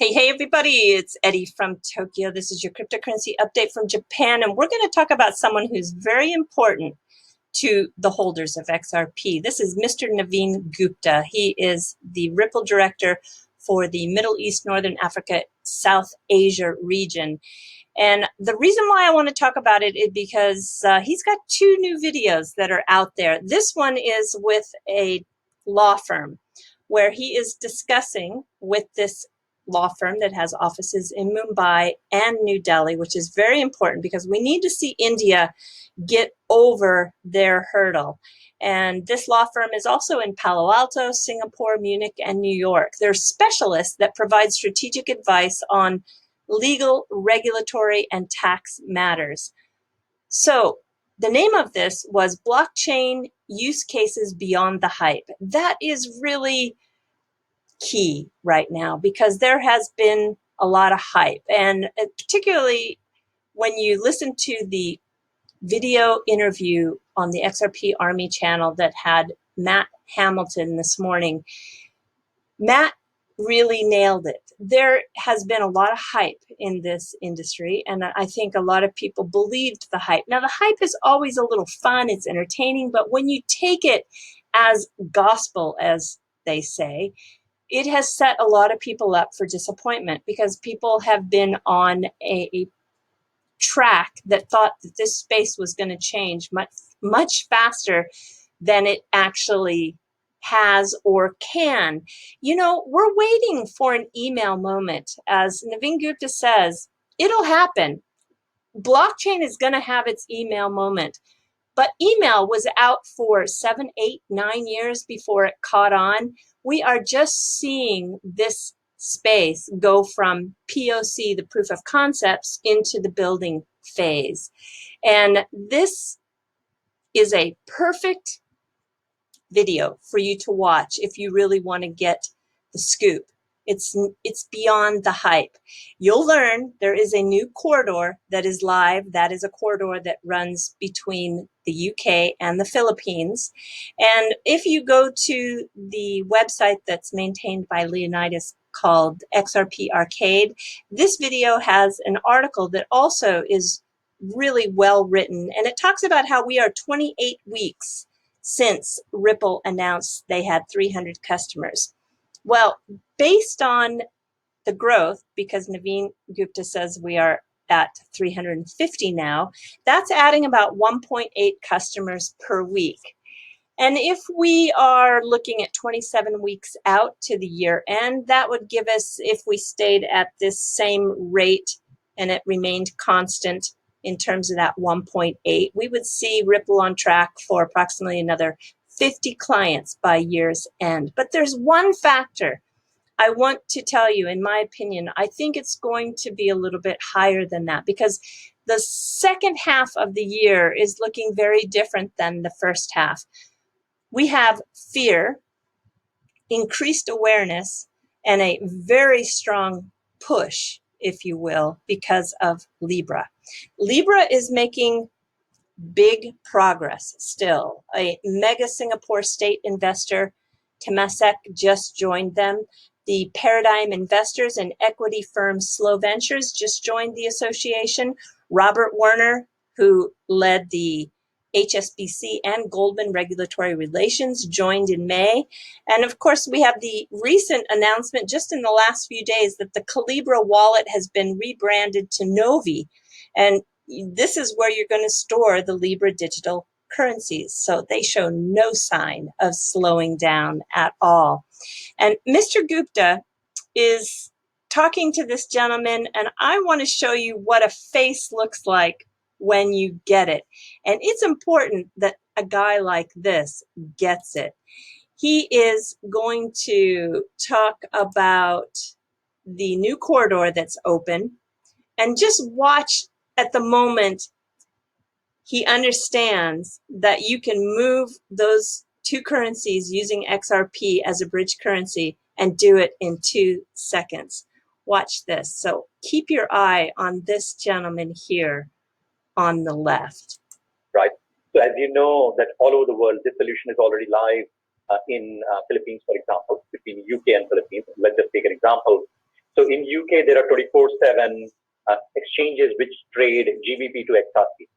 Hey, everybody, it's Eddie from Tokyo. This is your cryptocurrency update from Japan, and we're going to talk about someone who's very important to the holders of XRP. This is Mr. Navin Gupta. He is the Ripple director for the Middle East, Northern Africa, South Asia region. And the reason why I want to talk about it is because he's got two new videos that are out there. This one is with a law firm where he is discussing with this law firm that has offices in Mumbai and New Delhi, which is very important because we need to see India get over their hurdle. And this law firm is also in Palo Alto, Singapore, Munich, and New York. They're specialists that provide strategic advice on legal, regulatory, and tax matters. So the name of this was Blockchain Use Cases Beyond the Hype. That is really key right now because there has been a lot of hype, and particularly when you listen to the video interview on the XRP Army channel that had Matt Hamilton this morning. Matt really nailed it. There has been a lot of hype in this industry, and I think a lot of people believed the hype. Now, the hype is always a little fun, it's entertaining, but when you take it as gospel, as they say, it has set a lot of people up for disappointment because people have been on a track that thought that this space was going to change much faster than it actually has or can. You know, we're waiting for an email moment. As Navin Gupta says, it'll happen. Blockchain is going to have its email moment. But email was out for 7, 8, 9 years before it caught on. We are just seeing this space go from POC, the proof of concepts, into the building phase. And this is a perfect video for you to watch if you really want to get the scoop. It's beyond the hype. You'll learn there is a new corridor that is live. That is a corridor that runs between the UK and the Philippines. And if you go to the website that's maintained by Leonidas called XRP Arcade, this video has an article that also is really well written. And it talks about how we are 28 weeks since Ripple announced they had 300 customers. Well, based on the growth, because Navin Gupta says we are at 350 now, that's adding about 1.8 customers per week. And if we are looking at 27 weeks out to the year end, that would give us, if we stayed at this same rate and it remained constant in terms of that 1.8, we would see Ripple on track for approximately another 50 clients by year's end. But there's one factor I want to tell you, in my opinion, I think it's going to be a little bit higher than that because the second half of the year is looking very different than the first half. We have fear, increased awareness, and a very strong push, if you will, because of Libra. Libra is making big progress still. A mega Singapore state investor, Temasek, just joined them. The Paradigm Investors and equity firm Slow Ventures just joined the association. Robert Werner, who led the HSBC and Goldman Regulatory Relations, joined in May. And of course, we have the recent announcement just in the last few days that the Calibra wallet has been rebranded to Novi. And this is where you're going to store the Libra digital currencies. So they show no sign of slowing down at all. And Mr. Gupta is talking to this gentleman, and I want to show you what a face looks like when you get it. And it's important that a guy like this gets it. He is going to talk about the new corridor that's open, and just watch at the moment he understands that you can move those two currencies using XRP as a bridge currency and do it in 2 seconds. Watch this. So keep your eye on this gentleman here on the left. Right. So as you know, that all over the world, this solution is already live in Philippines, for example, between UK and Philippines. Let's just take an example. So in UK, there are 24/7 exchanges which trade GBP to XRP.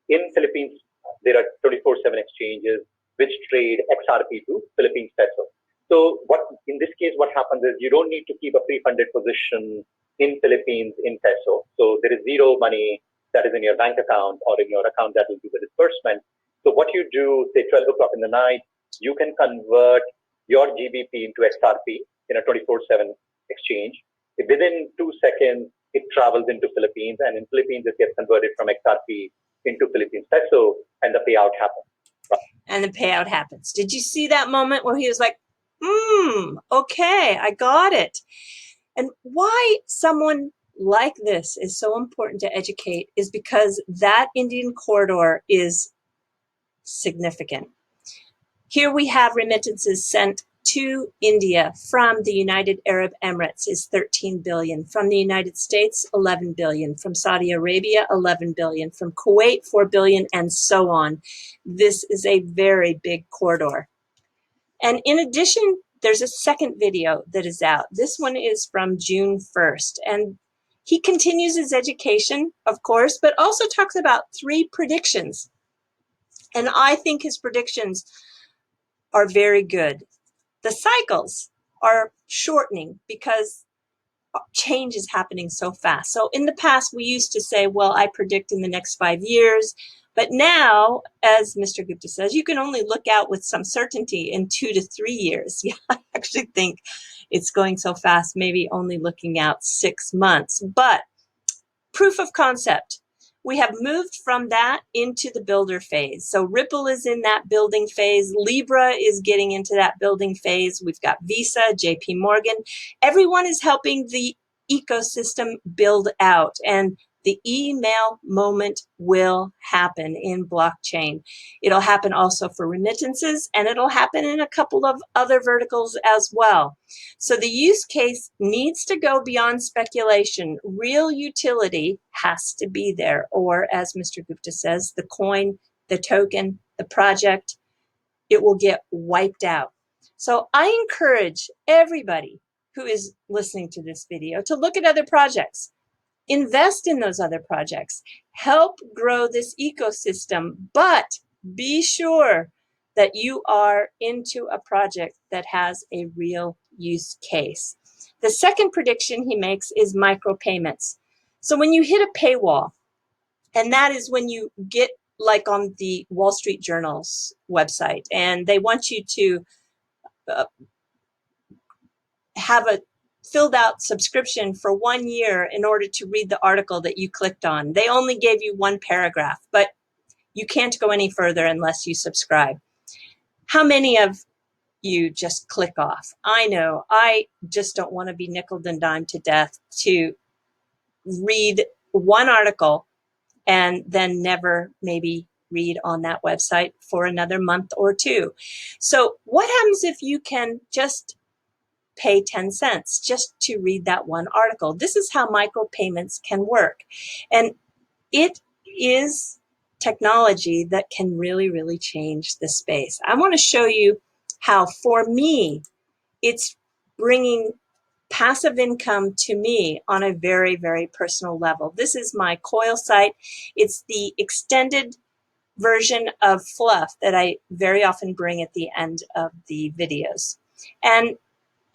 In Philippines, there are 24/7 exchanges which trade XRP to Philippines peso. So what in this case, what happens is you don't need to keep a pre-funded position in Philippines in peso. So there is zero money that is in your bank account or in your account that will do the disbursement. So what you do, say 12 o'clock in the night, you can convert your GBP into XRP in a 24/7 exchange. Within 2 seconds, it travels into Philippines, and in Philippines, it gets converted from XRP into Philippines peso, and the payout happens. And the payout happens. Did you see that moment where he was like, okay, I got it. And why someone like this is so important to educate is because that Indian corridor is significant. Here we have remittances sent to India from the United Arab Emirates is 13 billion, from the United States 11 billion, from Saudi Arabia 11 billion, from Kuwait 4 billion, and so on. This is a very big corridor. And in addition, there's a second video that is out. This one is from June 1st, and he continues his education, of course, but also talks about 3 predictions. And I think his predictions are very good. The cycles are shortening because change is happening so fast. So in the past, we used to say, well, I predict in the next 5 years. But now, as Mr. Gupta says, you can only look out with some certainty in 2 to 3 years. Yeah, I actually think it's going so fast, maybe only looking out 6 months. But proof of concept. We have moved from that into the builder phase. So Ripple is in that building phase. Libra is getting into that building phase. We've got Visa, JP Morgan. Everyone is helping the ecosystem build out. And the email moment will happen in blockchain. It'll happen also for remittances, and it'll happen in a couple of other verticals as well. So the use case needs to go beyond speculation. Real utility has to be there, or as Mr. Gupta says, the coin, the token, the project, it will get wiped out. So I encourage everybody who is listening to this video to look at other projects. Invest in those other projects. Help grow this ecosystem, but be sure that you are into a project that has a real use case. The second prediction he makes is micropayments. So when you hit a paywall, and that is when you get like on the Wall Street Journal's website, and they want you to have a filled out subscription for 1 year in order to read the article that you clicked on. They only gave you 1 paragraph, but you can't go any further unless you subscribe. How many of you just click off? I know, I just don't want to be nickeled and dimed to death to read 1 article and then never maybe read on that website for another month or 2. So what happens if you can just pay 10 cents just to read that 1 article? This is how micropayments can work. And it is technology that can really, really change the space. I want to show you how, for me, it's bringing passive income to me on a very, very personal level. This is my coil site. It's the extended version of fluff that I very often bring at the end of the videos. And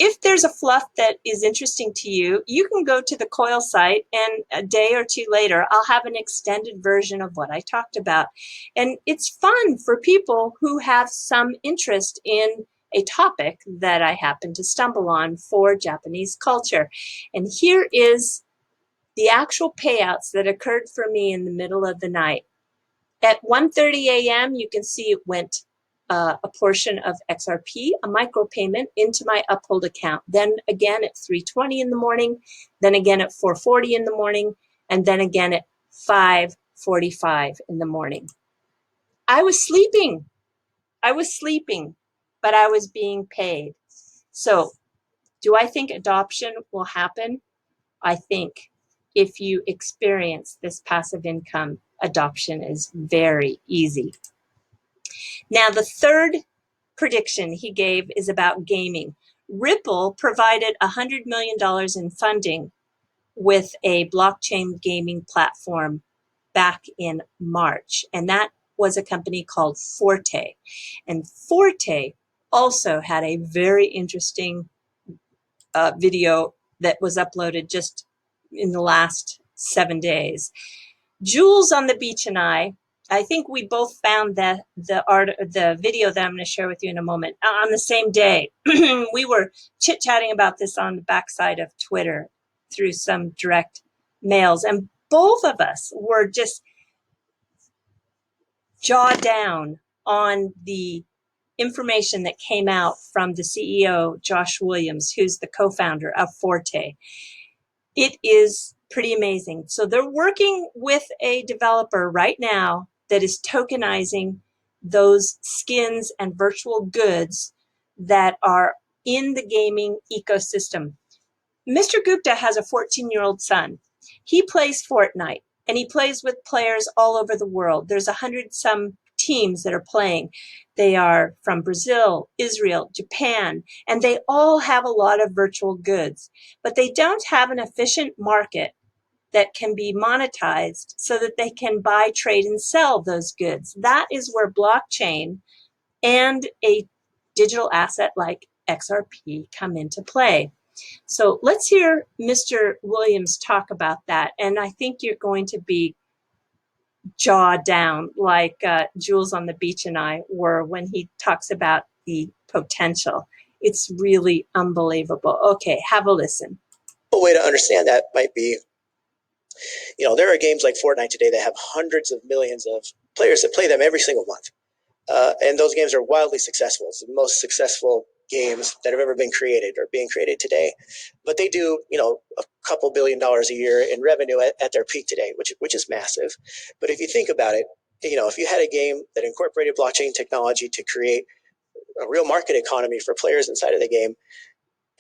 if there's a fluff that is interesting to you, you can go to the coil site, and a day or 2 later, I'll have an extended version of what I talked about. And it's fun for people who have some interest in a topic that I happen to stumble on for Japanese culture. And here is the actual payouts that occurred for me in the middle of the night. At 1:30 a.m., you can see it went a portion of XRP, a micropayment, into my Uphold account. Then again at 3:20 in the morning, then again at 4:40 in the morning, and then again at 5:45 in the morning. I was sleeping, but I was being paid. So do I think adoption will happen? I think if you experience this passive income, adoption is very easy. Now, the third prediction he gave is about gaming. Ripple provided $100 million in funding with a blockchain gaming platform back in March. And that was a company called FORTE. And FORTE also had a very interesting video that was uploaded just in the last 7 days. Jules on the beach and I think we both found the video that I'm going to share with you in a moment on the same day. We were chit-chatting about this on the backside of Twitter through some direct mails, and both of us were just jaw down on the information that came out from the CEO, Josh Williams, who's the co-founder of FORTE. It is pretty amazing. So they're working with a developer right now that is tokenizing those skins and virtual goods that are in the gaming ecosystem. Mr. Gupta has a 14-year-old son. He plays Fortnite, and he plays with players all over the world. There's 100-some teams that are playing. They are from Brazil, Israel, Japan, and they all have a lot of virtual goods, but they don't have an efficient market that can be monetized so that they can buy, trade, and sell those goods. That is where blockchain and a digital asset like XRP come into play. So let's hear Mr. Williams talk about that. And I think you're going to be jaw down like Jules on the beach and I were when he talks about the potential. It's really unbelievable. Okay, have a listen. A way to understand that might be, there are games like Fortnite today that have hundreds of millions of players that play them every single month. And those games are wildly successful. It's the most successful games that have ever been created or being created today. But they do, a couple $1 billion a year in revenue at their peak today, which is massive. But if you think about it, if you had a game that incorporated blockchain technology to create a real market economy for players inside of the game,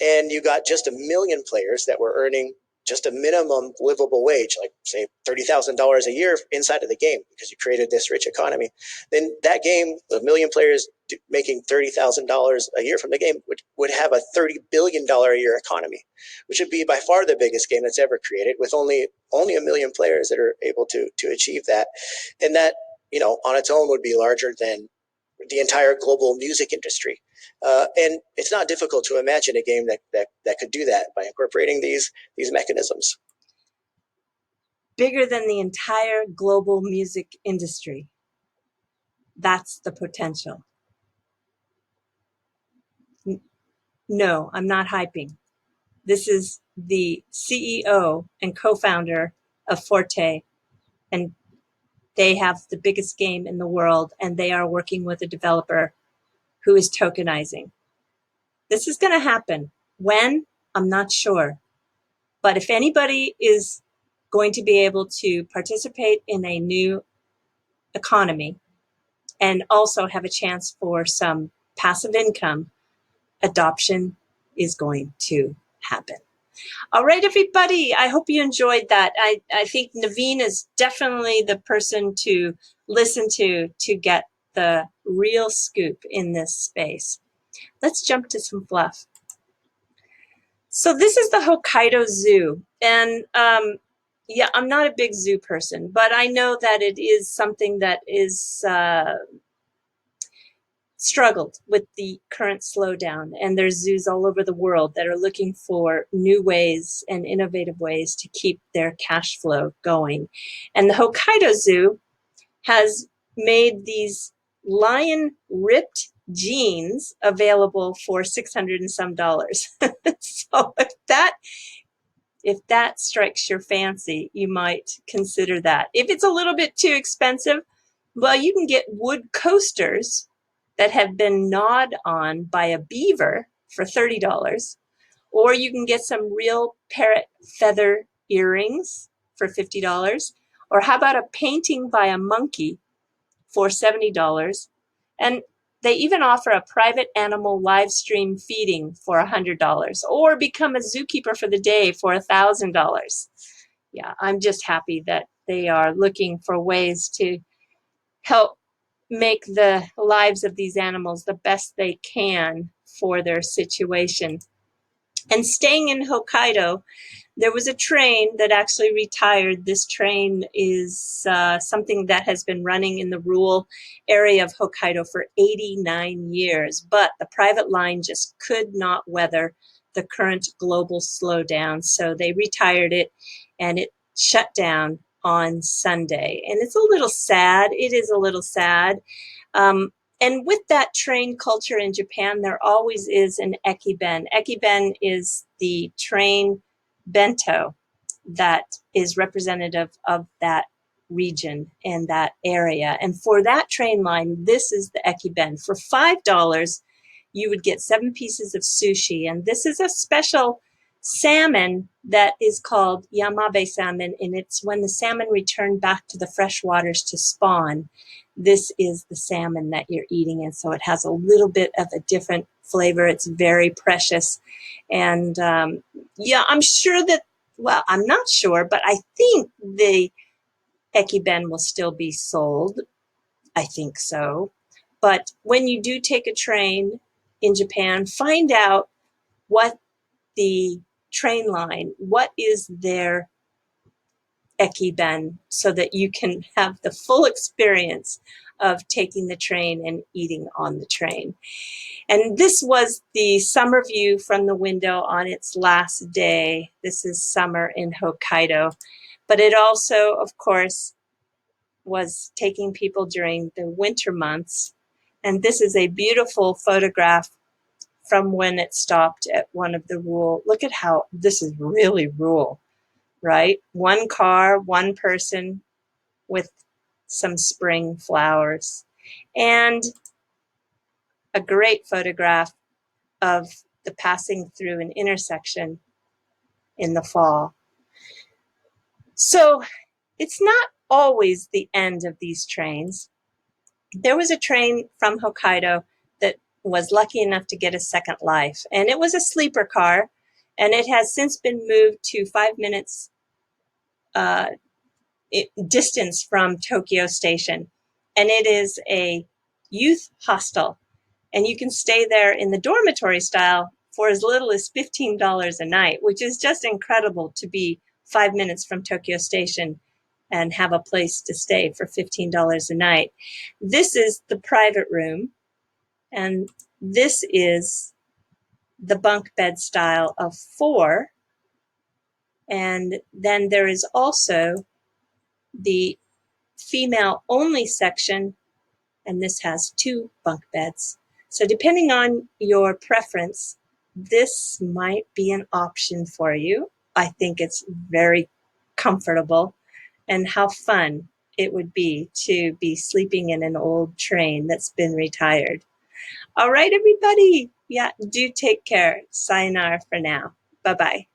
and you got just 1 million players that were earning just a minimum livable wage, like say $30,000 a year inside of the game, because you created this rich economy, then that game, 1 million players making $30,000 a year from the game would have a $30 billion a year economy, which would be by far the biggest game that's ever created, with only 1 million players that are able to achieve that. And that, on its own would be larger than the entire global music industry. And it's not difficult to imagine a game that could do that by incorporating these mechanisms. Bigger than the entire global music industry. That's the potential. No, I'm not hyping. This is the CEO and co-founder of FORTE, and they have the biggest game in the world, and they are working with a developer who is tokenizing. This is going to happen. When? I'm not sure. But if anybody is going to be able to participate in a new economy and also have a chance for some passive income, adoption is going to happen. All right, everybody, I hope you enjoyed that. I think Navin is definitely the person to listen to get the real scoop in this space. Let's jump to some fluff. So this is the Hokkaido Zoo. And yeah, I'm not a big zoo person, but I know that it is something that is struggled with the current slowdown, and there's zoos all over the world that are looking for new ways and innovative ways to keep their cash flow going. And the Hokkaido Zoo has made these lion ripped jeans available for $600 and some. So if that strikes your fancy, you might consider that. If it's a little bit too expensive, well, you can get wood coasters that have been gnawed on by a beaver for $30, or you can get some real parrot feather earrings for $50, or how about a painting by a monkey for $70? And they even offer a private animal live stream feeding for $100, or become a zookeeper for the day for $1,000. Yeah, I'm just happy that they are looking for ways to help make the lives of these animals the best they can for their situation. And staying in Hokkaido, there was a train that actually retired. This train is something that has been running in the rural area of Hokkaido for 89 years, but the private line just could not weather the current global slowdown, so they retired it and it shut down on Sunday. And it's a little sad. It is a little sad. And with that train culture in Japan, there always is an ekiben. Ekiben is the train bento that is representative of that region and that area. And for that train line, this is the ekiben. For $5, you would get 7 pieces of sushi. And this is a special salmon that is called yamabe salmon, and it's when the salmon return back to the fresh waters to spawn. This is the salmon that you're eating, and so it has a little bit of a different flavor. It's very precious. And yeah, I'm sure that, well, I'm not sure, but I think the ekiben will still be sold. I think so. But when you do take a train in Japan, find out what the train line, what is their ekiben, so that you can have the full experience of taking the train and eating on the train. And this was the summer view from the window on its last day. This is summer in Hokkaido. But it also, of course, was taking people during the winter months. And this is a beautiful photograph from when it stopped at one of the rural. Look at how this is really rural, right? One car, one person with some spring flowers. And a great photograph of the passing through an intersection in the fall. So it's not always the end of these trains. There was a train from Hokkaido that was lucky enough to get a second life, and it was a sleeper car, and it has since been moved to 5 minutes distance from Tokyo Station, and it is a youth hostel, and you can stay there in the dormitory style for as little as $15 a night, which is just incredible to be 5 minutes from Tokyo Station and have a place to stay for $15 a night. This is the private room, and this is the bunk bed style of 4. And then there is also the female only section, and this has 2 bunk beds. So depending on your preference, this might be an option for you. I think it's very comfortable, and how fun it would be to be sleeping in an old train that's been retired. All right, everybody. Yeah, do take care. Sayonara for now. Bye-bye.